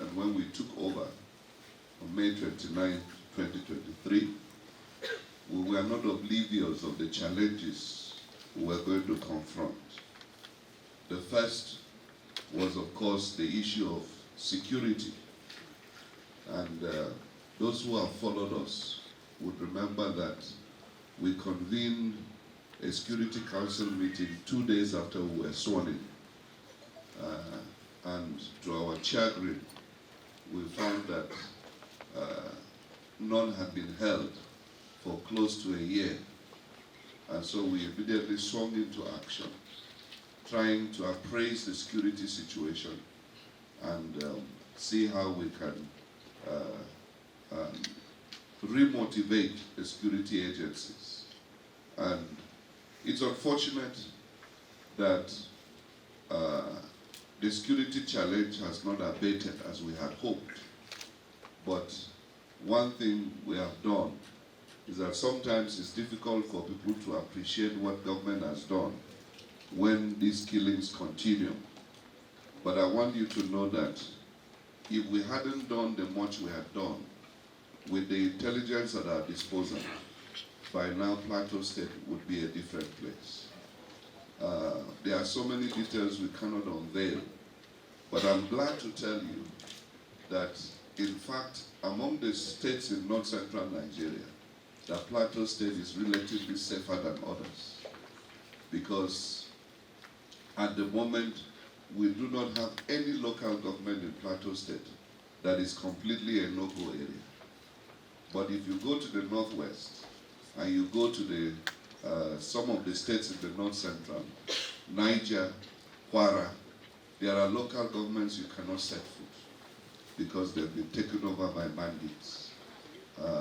and when we took over on May 29, 2023, we were not oblivious of the challenges we were going to confront. The first was, of course, the issue of security. And those who have followed us would remember that we convened a Security Council meeting 2 days after we were sworn in. And to our chagrin, we found that none had been held for close to a year. And so we immediately swung into action, trying to appraise the security situation and see how we can remotivate the security agencies. And it's unfortunate that the security challenge has not abated as we had hoped. But one thing we have done is that sometimes it's difficult for people to appreciate what government has done when these killings continue. But I want you to know that if we hadn't done the much we had done, with the intelligence at our disposal, by now Plateau State would be a different place. There are so many details we cannot unveil, but I'm glad to tell you that, in fact, among the states in north-central Nigeria, that Plateau State is relatively safer than others, because at the moment, we do not have any local government in Plateau State that is completely a no-go area. But if you go to the northwest, and you go to the some of the states in the north-central, Niger, Kwara, there are local governments you cannot set foot because they've been taken over by bandits.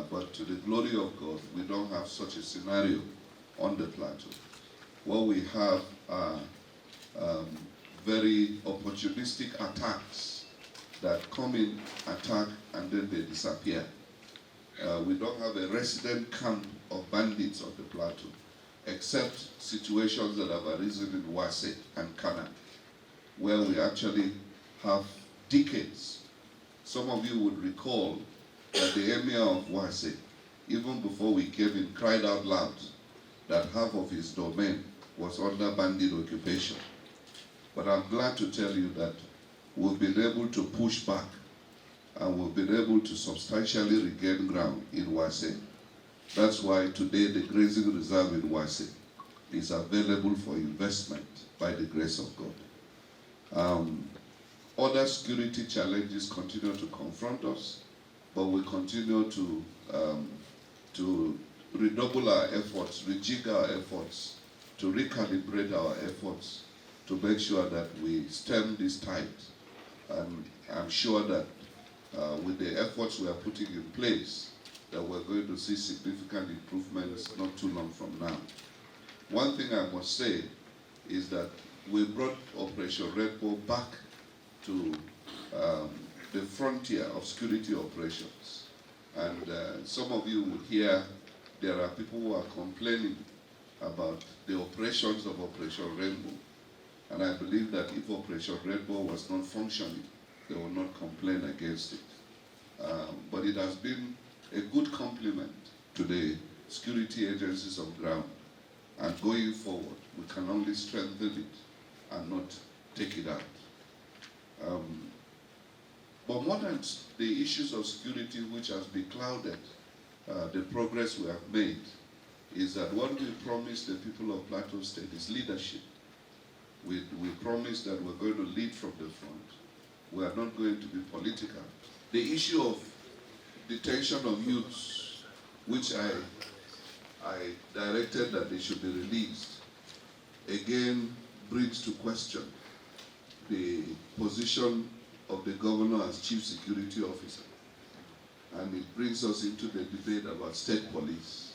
But to the glory of God, we don't have such a scenario on the plateau. What we have are very opportunistic attacks that come in, attack, and then they disappear. We don't have a resident camp of bandits on the plateau, except situations that have arisen in Wase and Kana, where we actually have decades. Some of you would recall that the emir of Wase, even before we came in, cried out loud that half of his domain was under bandit occupation. But I'm glad to tell you that we've been able to push back, and we've been able to substantially regain ground in Wase. That's why today the grazing reserve in Wase is available for investment by the grace of God. Other security challenges continue to confront us, but we continue to redouble our efforts, rejig our efforts, to recalibrate our efforts, to make sure that we stem this tide. And I'm sure that with the efforts we are putting in place, that we're going to see significant improvements not too long from now. One thing I must say is that we brought Operation Red Bull back to the frontier of security operations. And some of you would hear there are people who are complaining about the operations of Operation Rainbow. And I believe that if Operation Rainbow was not functioning, they will not complain against it. But it has been a good compliment to the security agencies on ground. And going forward, we can only strengthen it and not take it out. But more than the issues of security which has beclouded the progress we have made, is that what we promised the people of Plateau State is leadership. We promised that we're going to lead from the front. We are not going to be political. The issue of detention of youths, which I directed that they should be released, again brings to question the position of the governor as chief security officer. And it brings us into the debate about state police.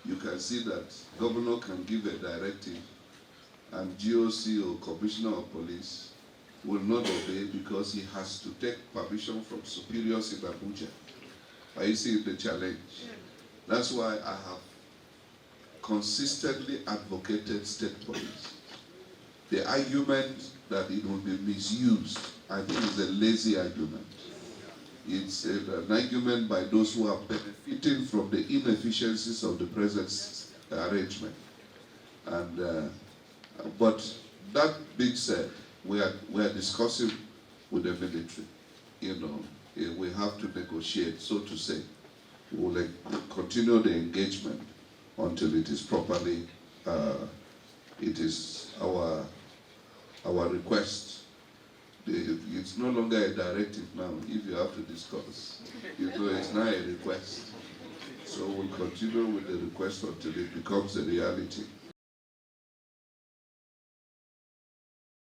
You can see that governor can give a directive and GOC or commissioner of police will not obey because he has to take permission from superiors in Abuja. Are you seeing the challenge? That's why I have consistently advocated state police. The argument that it will be misused, I think, is a lazy argument. It's an argument by those who are benefiting from the inefficiencies of the present arrangement. And but that being said, we are discussing with the military. You know, we have to negotiate, so to say. We will continue the engagement until it is properly. It is our request. It's no longer a directive now. If you have to discuss, it's now a request. So we'll continue with the request until it becomes a reality.